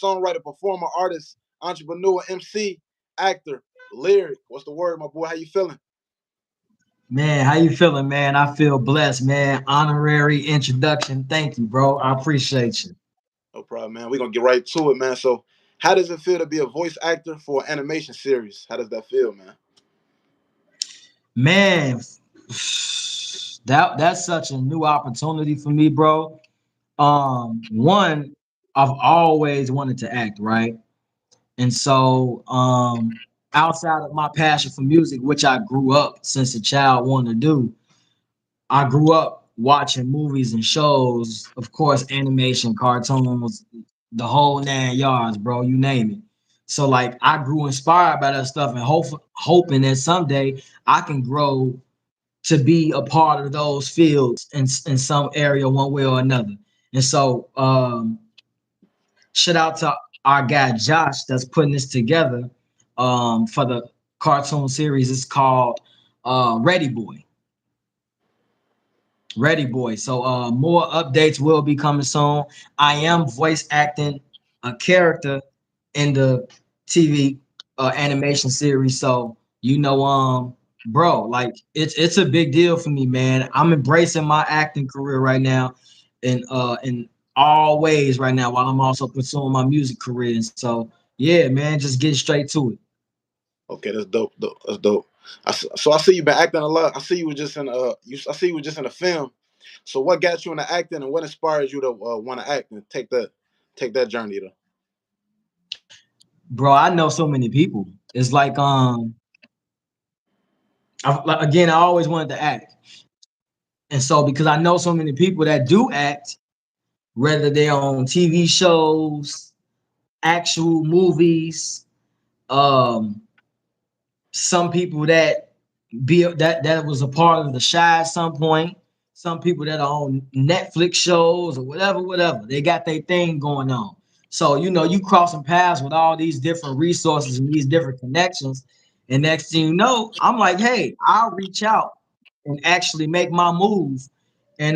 songwriter, performer, artist, entrepreneur, MC, actor, Lyrik. What's the word, my boy? How you feeling? Man, how you feeling, man? I feel blessed, man. Honorary introduction. Thank you, bro. I appreciate you. No problem, man. We're gonna get right to it, man. So, how does it feel to be a voice actor for an animation series? How does that feel, man? Man, that's such a new opportunity for me, bro. One, I've always wanted to act, right? And so, outside of my passion for music, which I grew up since a child wanting to do, I grew up watching movies and shows, of course, animation, cartoons, the whole 9 yards, bro, you name it. So like I grew inspired by that stuff and hoping that someday I can grow to be a part of those fields in some area one way or another. And so shout out to our guy Josh that's putting this together for the cartoon series. It's called Ready Boy. Ready Boy. So more updates will be coming soon. I am voice acting a character in the TV animation series. So bro, like it's a big deal for me, man. I'm embracing my acting career right now in all ways right now while I'm also pursuing my music career. And so yeah, man, just getting straight to it. Okay, that's dope. That's dope. So I see you've been acting a lot. I see you were just in I see you were just in a film. So what got you into acting, and what inspires you to want to act and take that journey to? Bro, I know so many people. It's like again, I always wanted to act. And so because I know so many people that do act, whether they're on TV shows, actual movies, um, some people that that was a part of the Shy at some point, some people that are on Netflix shows or whatever. They got their thing going on. So you crossing paths with all these different resources and these different connections. And next thing you know, I'm like, hey, I'll reach out and actually make my move. And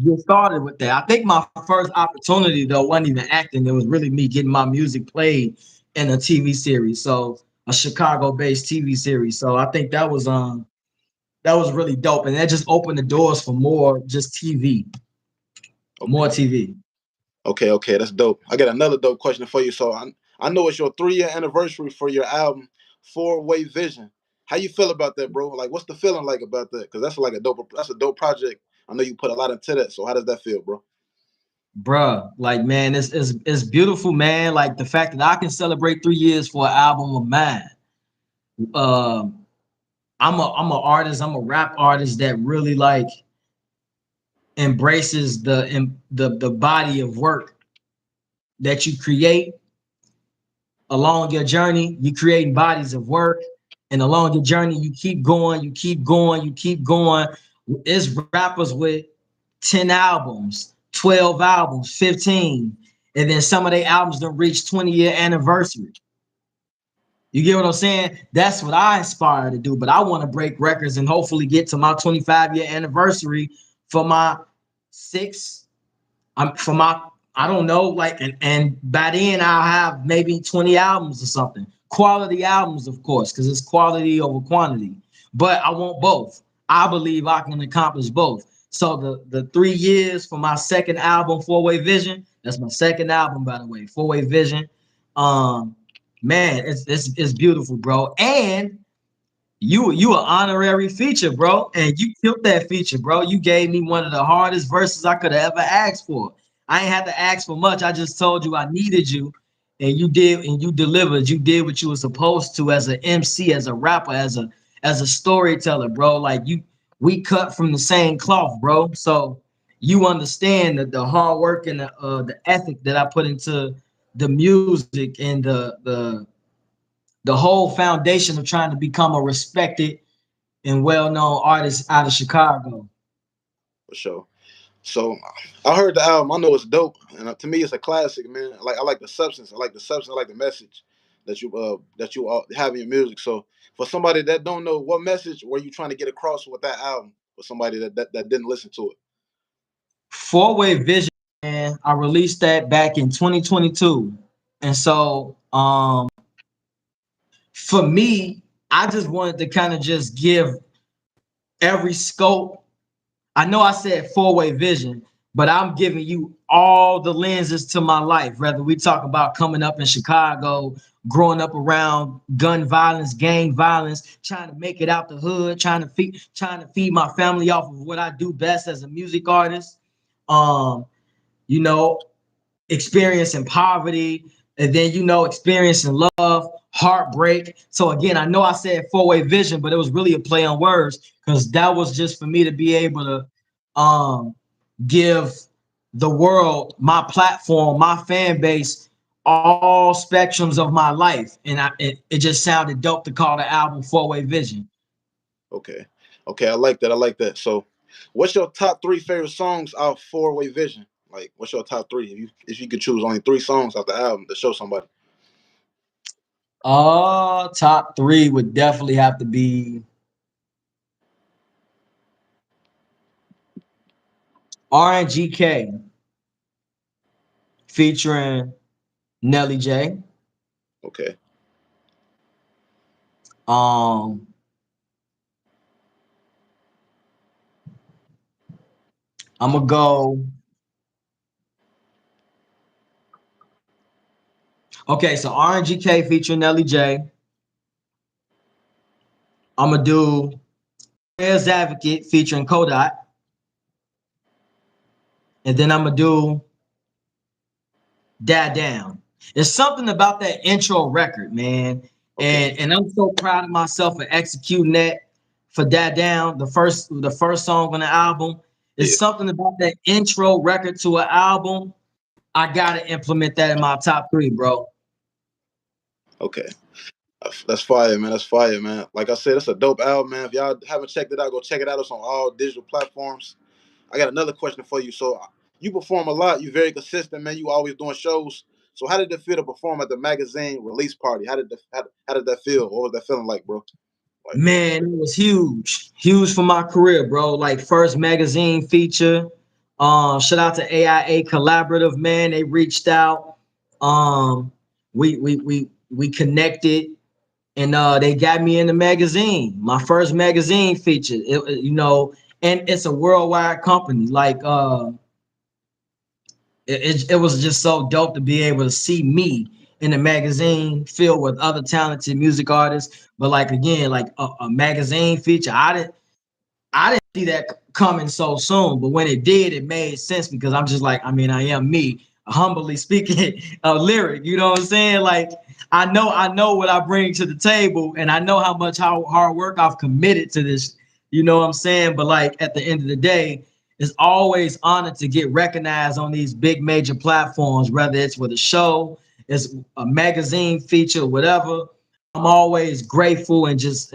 get started with that. I think my first opportunity though wasn't even acting. It was really me getting my music played in a TV series. So a Chicago-based TV series. So I think that was really dope. And that just opened the doors for more just TV. More Okay, TV. okay, that's dope. I got another dope question for you. So I know it's your 3 year anniversary for your album, Four Way Vision. How you feel about that, bro? Like, what's the feeling like about that? Because that's a dope project. I know you put a lot into that. So how does that feel, bro? Bruh, like man, it's beautiful, man. Like the fact that I can celebrate 3 years for an album of mine. Um, I'm a artist, I'm a rap artist that really like embraces the body of work that you create along your journey. You creating bodies of work, and along your journey, you keep going, you keep going, you keep going. It's rappers with 10 albums, 12 albums, 15, and then some of their albums don't reach 20-year anniversary. You get what I'm saying? That's what I aspire to do. But I want to break records and hopefully get to my 25-year anniversary for my six for my I don't know, like and by then I'll have maybe 20 albums or something. Quality albums, of course, because it's quality over quantity. But I want both. I believe I can accomplish both. So the 3 years for my second album, Four Way Vision. That's my second album, by the way, Four Way Vision. Um, man, it's beautiful, bro. And you an honorary feature, bro, and you killed that feature, bro. You gave me one of the hardest verses I could have ever asked for. I ain't had to ask for much. I just told you I needed you, and you did, and you delivered. You did what you were supposed to as an MC, as a rapper, as a storyteller, bro. Like we cut from the same cloth, bro. So you understand that the hard work and the ethic that I put into the music and the whole foundation of trying to become a respected and well-known artist out of Chicago. For sure. So I heard the album. I know it's dope, and to me, it's a classic, man. Like I like the substance. I like the substance. I like the message that you have in your music. So for somebody that don't know, what message were you trying to get across with that album? For somebody that didn't listen to it. Four-way vision And I released that back in 2022. And so for me, I just wanted to kind of just give every scope. I know I said four-way vision, but I'm giving you all the lenses to my life. Whether we talk about coming up in Chicago, growing up around gun violence, gang violence, trying to make it out the hood, trying to feed my family off of what I do best as a music artist. Um, you know, experiencing poverty, and then experiencing love, heartbreak. So again, I know I said four-way vision, but it was really a play on words because that was just for me to be able to give the world, my platform, my fan base, all spectrums of my life. And it just sounded dope to call the album Four-Way Vision. Okay. Okay, I like that. I like that. So, what's your top three favorite songs off Four Way Vision? Like, what's your top three? If you could choose only three songs off the album to show somebody. Top three would definitely have to be RNGK featuring Nelly J. Okay. Um, I'm gonna go. Okay, so RNGK featuring Nelly J. I'm gonna do Prayers Advocate featuring Kodak, and then I'm gonna do Dad Down. There's something about that intro record, man, Okay. and I'm so proud of myself for executing that for Dad Down, the first song on the album. Yeah. There's something about that intro record to an album. I gotta implement that in my top three, bro. Okay. That's fire, man. That's fire, man. Like I said, it's a dope album, man. If y'all haven't checked it out, go check it out. It's on all digital platforms. I got another question for you. So, you perform a lot. You're very consistent, man. You always doing shows. So, how did it feel to perform at the magazine release party? How did that feel? What was that feeling like, bro? Like, Man, it was huge for my career, bro. Like first magazine feature. Shout out to AIA Collaborative, man. They reached out. Um, we connected, and they got me in the magazine. My first magazine feature. And it's a worldwide company. Like it was just so dope to be able to see me in a magazine filled with other talented music artists. But like again, like a magazine feature, I didn't see that coming so soon. But when it did, it made sense because I'm just like, I mean, I am me, humbly speaking, a lyric. You know what I'm saying? Like I know what I bring to the table, and I know how hard work I've committed to this. You know what I'm saying? But like at the end of the day, it's always honored to get recognized on these big major platforms, whether it's with a show, it's a magazine feature, whatever. I'm always grateful and just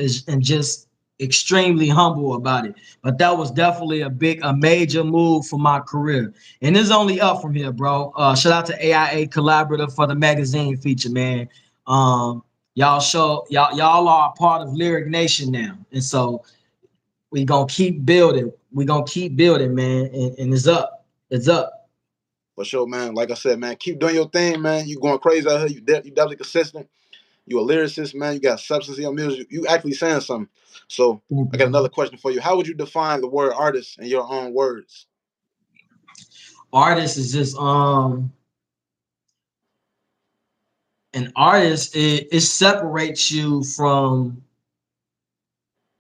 extremely humble about it. But that was definitely a major move for my career. And it's only up from here, bro. Shout out to AIA Collaborative for the magazine feature, man. Y'all are a part of Lyrik Nation now. And so we gonna keep building. We gonna keep building, man. And it's up. It's up. for sure, man. Like I said, man, keep doing your thing, man. You going crazy out here. You definitely consistent. You a lyricist, man. You got substance in your music. You actually saying something. So I got another question for you. How would you define the word artist in your own words? Artist is just an artist. It separates you from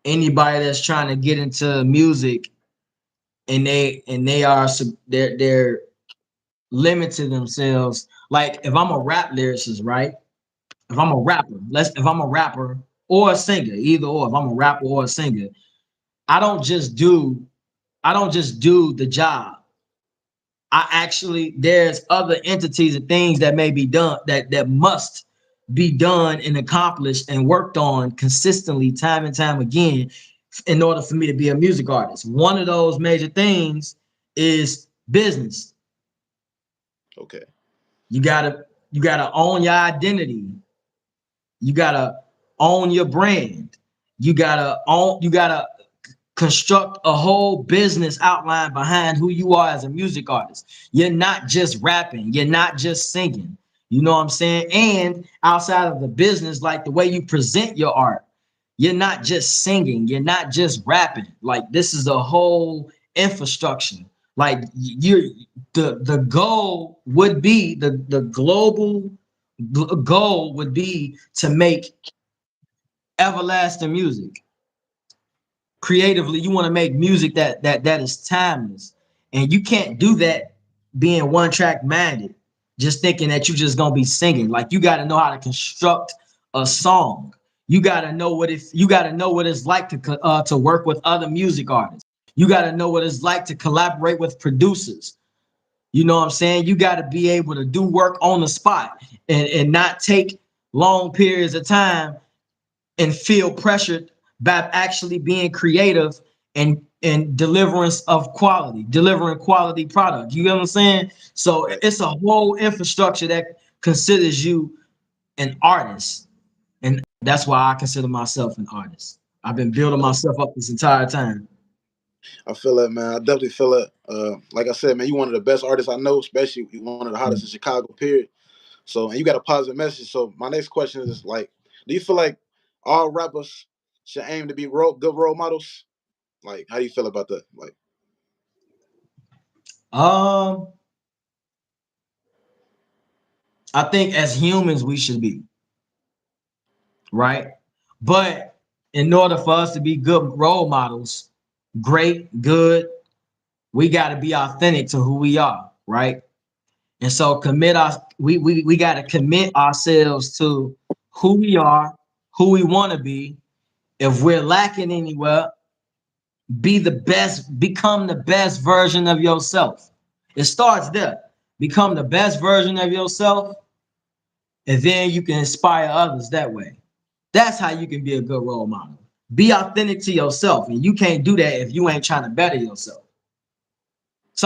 anybody that's trying to get into music and they're limiting themselves. Like if I'm a rap lyricist, right? If I'm a rapper or a singer, either or, if I'm a rapper or a singer, I don't just do I don't just do the job. I actually there's other entities and things that may be done that must be done and accomplished and worked on consistently time and time again in order for me to be a music artist. One of those major things is business. Okay. You gotta own your identity. You gotta own your brand. You gotta construct a whole business outline behind who you are as a music artist. You're not just rapping, you're not just singing. You know what I'm saying? And outside of the business, like the way you present your art, you're not just singing, you're not just rapping. Like this is a whole infrastructure. Like you're the goal would be the global goal would be to make everlasting music. Creatively, you want to make music that is timeless, and you can't do that being one track minded, just thinking that you just gonna be singing. Like you got to know how to construct a song. You got to know what it's like to work with other music artists. You got to know what it's like to collaborate with producers. You know what I'm saying? You got to be able to do work on the spot and not take long periods of time and feel pressured by actually being creative and delivering quality product. You know what I'm saying? So Right. it's a whole infrastructure that considers you an artist. And that's why I consider myself an artist. I've been building myself up this entire time. I feel that, man. I definitely feel it. Like I said, man, you one of the best artists I know, especially you one of the hottest in Chicago. Period. So, and you got a positive message. So, my next question is like, do you feel like all rappers should aim to be good role models? Like, how do you feel about that? Like, Um, I think as humans we should be, right? But in order for us to be good role models, great, good, we got to be authentic to who we are, right? And so we got to commit ourselves to who we are, who we want to be. If we're lacking anywhere, become the best version of yourself. It starts there. Become the best version of yourself, and then you can inspire others that way. That's how you can be a good role model. Be authentic to yourself, and you can't do that if you ain't trying to better yourself.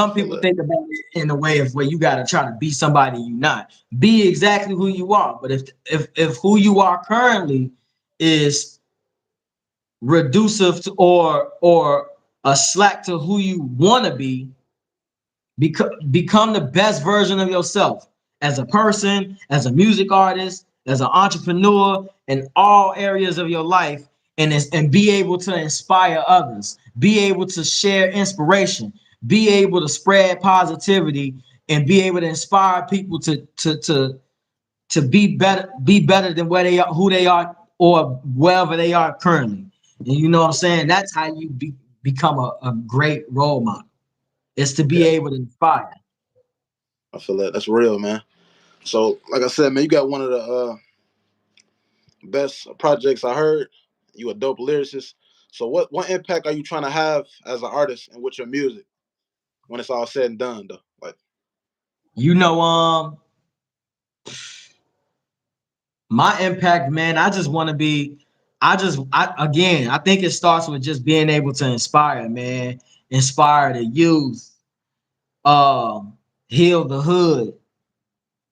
I Some feel people that. think about it in a way of where you got to try to be somebody you're not. Be exactly who you are. But if who you are currently is reducive to or a slack to who you want to be, become the best version of yourself as a person, as a music artist, as an entrepreneur, in all areas of your life, and be able to inspire others, be able to share inspiration, be able to spread positivity, and be able to inspire people to be better than where they are, who they are, or wherever they are currently. And you know what I'm saying? That's how you become a great role model. It's to be Yeah, able to inspire. I feel that. That's real, man. So, like I said, man, you got one of the best projects I heard. You a dope lyricist. So, what impact are you trying to have as an artist and with your music when it's all said and done, though? Like, You know, my impact, man. I just want to be. I think it starts with just being able to inspire, man. Inspire the youth. Heal the hood.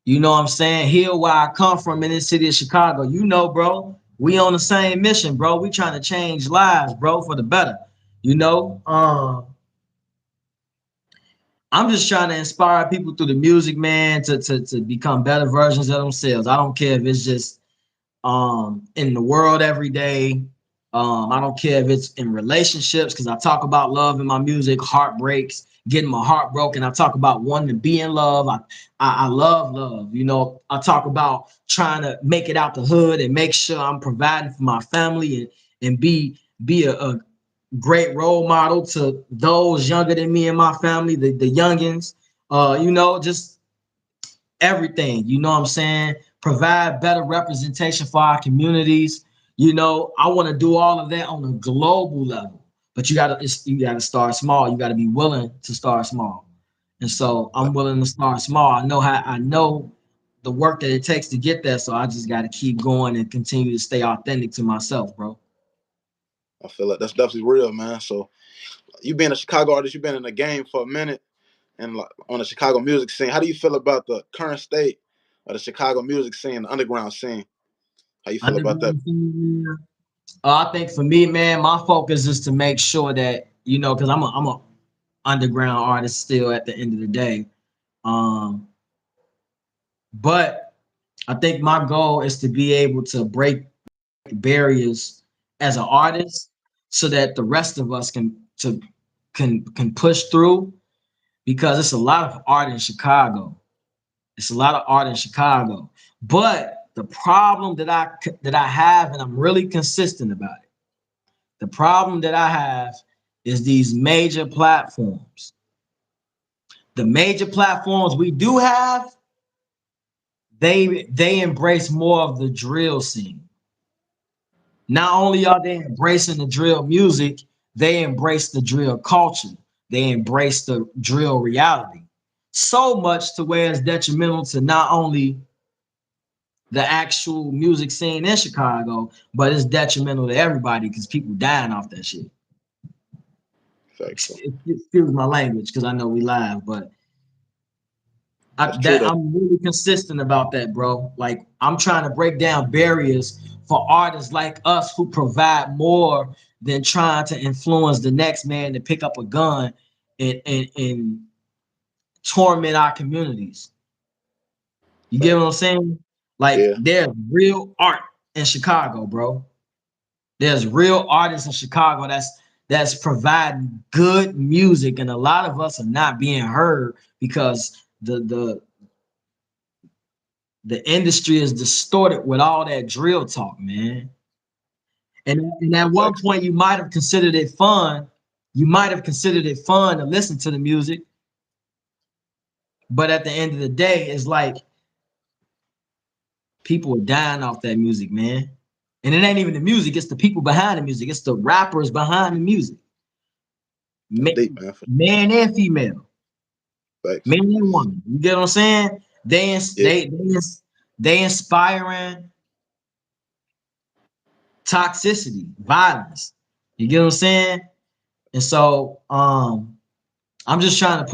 You know what I'm saying? Heal where I come from in this city of Chicago. You know, bro. We on the same mission, bro. We trying to change lives, bro, for the better. You know, I'm just trying to inspire people through the music, man, to become better versions of themselves. I don't care if it's just in the world every day. I don't care if it's in relationships because I talk about love in my music, heartbreaks, getting my heart broken. I talk about wanting to be in love. I love love. You know, I talk about trying to make it out the hood and make sure I'm providing for my family and be a great role model to those younger than me and my family, the youngins. You know, just everything. You know what I'm saying? Provide better representation for our communities. You know, I want to do all of that on a global level. But you gotta start small. You gotta be willing to start small. And so I'm willing to start small. I know the work that it takes to get there. So I just gotta keep going and continue to stay authentic to myself, bro. I feel like that's definitely real, man. So, you being a Chicago artist, you've been in the game for a minute and like, on the Chicago music scene. How do you feel about the current state of the Chicago music scene, the underground scene? How you feel about that? Underground. I think for me, man, my focus is to make sure that, because I'm a underground artist still at the end of the day. Um, but I think my goal is to be able to break barriers as an artist so that the rest of us can push through, because it's a lot of art in Chicago. It's a lot of art in Chicago. But the problem that I have, and I'm really consistent about it, the problem that I have is these major platforms. The major platforms we do have, they embrace more of the drill scene. Not only are they embracing the drill music, they embrace the drill culture. They embrace the drill reality. So much to where it's detrimental to not only the actual music scene in Chicago, but it's detrimental to everybody because people dying off that shit. Facts. Excuse my language because I know we live, but That's true though. I'm really consistent about that, bro. Like I'm trying to break down barriers for artists like us who provide more than trying to influence the next man to pick up a gun and torment our communities. You get what I'm Facts. saying? Like Yeah. there's real art in Chicago, bro. There's real artists in Chicago that's providing good music, and a lot of us are not being heard because the industry is distorted with all that drill talk, man. And at one Facts. point, you might have considered it fun. You might have considered it fun to listen to the music, but at the end of the day, it's like people are dying off that music, man. And it ain't even the music; it's the people behind the music. It's the rappers behind the music, That's deep, man. man and female, Facts. man and woman. You get what I'm saying? They Yeah. they they they inspiring toxicity, violence. You get what I'm saying? And so I'm just trying to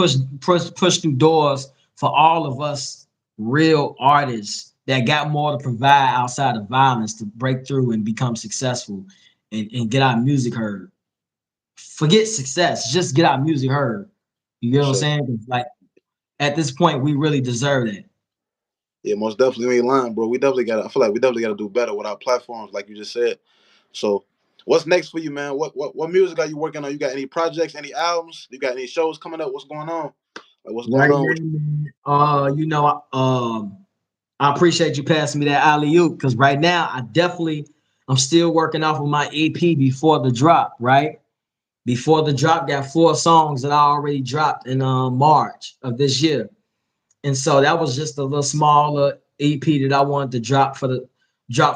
push through doors for all of us real artists that got more to provide outside of violence to break through and become successful and get our music heard. Forget success, just get our music heard. You get For what I'm sure. saying? Like at this point, we really deserve that. Yeah, most definitely you ain't lying, bro. We definitely got. I feel like we definitely got to do better with our platforms, like you just said. So, what's next for you, man? What music are you working on? You got any projects, any albums? You got any shows coming up? What's going on? Like, what's going Right on now, with man, I appreciate you passing me that alley oop because right now I'm still working off of my EP before the drop, right? Before the drop, got 4 songs that I already dropped in March of this year. And so that was just a little smaller EP that I wanted to drop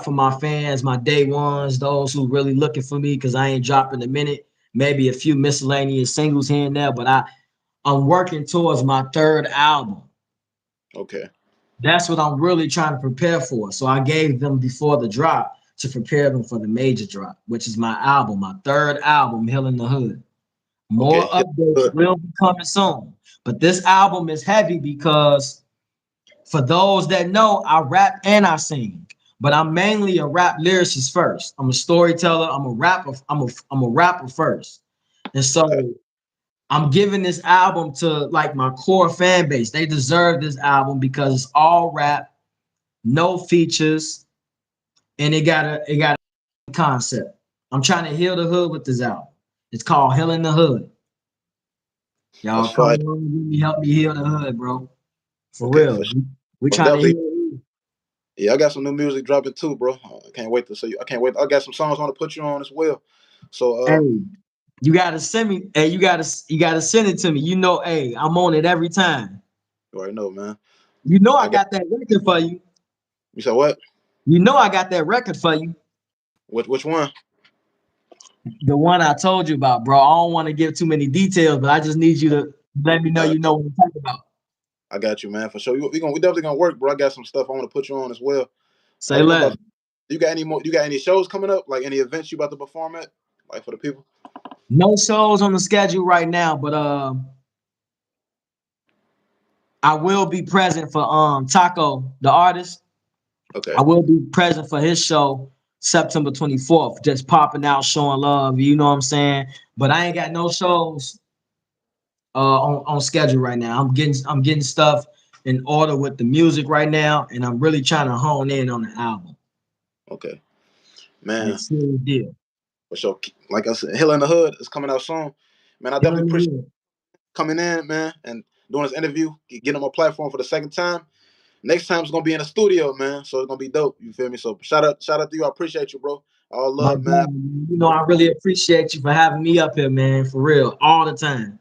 for my fans, my day ones, those who really looking for me because I ain't dropping a minute, maybe a few miscellaneous singles here and there, but I'm working towards my third album. you? Okay, That's what I'm really trying to prepare for. So I gave them before the drop to prepare them for the major drop, which is my album, my third album, Healing the Hood. More okay, yeah, updates good. will be coming soon. But this album is heavy because for those that know, I rap and I sing. But I'm mainly a rap lyricist first. I'm a storyteller. I'm a rapper. I'm a rapper first. And Okay, so I'm giving this album to like my core fan base. They deserve this album because it's all rap, no features, and it got a concept. I'm trying to heal the hood with this album. It's called Healing the Hood. that's Y'all come fine. along with me, help me heal the hood, bro. For Okay, real. for sure. We Most trying to definitely. heal. Yeah, I got some new music dropping too, bro. I can't wait to see you. I can't wait. I got some songs I want to put you on as well. So, Hey, you gotta send me. Hey, you gotta send it to me. Hey, I'm on it every time. you already know, man. I I got. got that record for you. You said what? I got that record for you. Which one? The one I told you about, bro. I don't want to give too many details, but I just need you to let me know Uh, you know what I'm talking about. I got you, man. For sure. We definitely gonna work, bro. I got some stuff I want to put you on as well. Say You less. about? You got any more? You got any shows coming up? Like any events you about to perform at? Like for the people? No shows on the schedule right now, but I will be present for Taco, the artist. I Okay. will be present for his show September 24th, just popping out, showing love. You know what I'm saying? But I ain't got no shows on schedule right now. I'm getting stuff in order with the music right now, and I'm really trying to hone in on the album. Okay, Like man. serious deal. For sure. Like I said, Hill in the Hood is coming out soon. Man, I definitely Killing the appreciate hood. coming in, man, and doing this interview, getting on my platform for the second time. Next time it's gonna be in the studio, man. So it's gonna be dope. You feel me? So shout out to you. I appreciate you, bro. All My love, man. God, you know, I really appreciate you for having me up here, man. For real, all the time.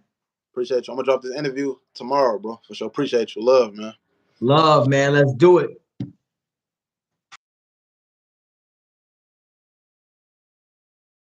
Appreciate you. I'm gonna drop this interview tomorrow, bro. For sure. Appreciate you. Love, man. Love, man. Let's do it.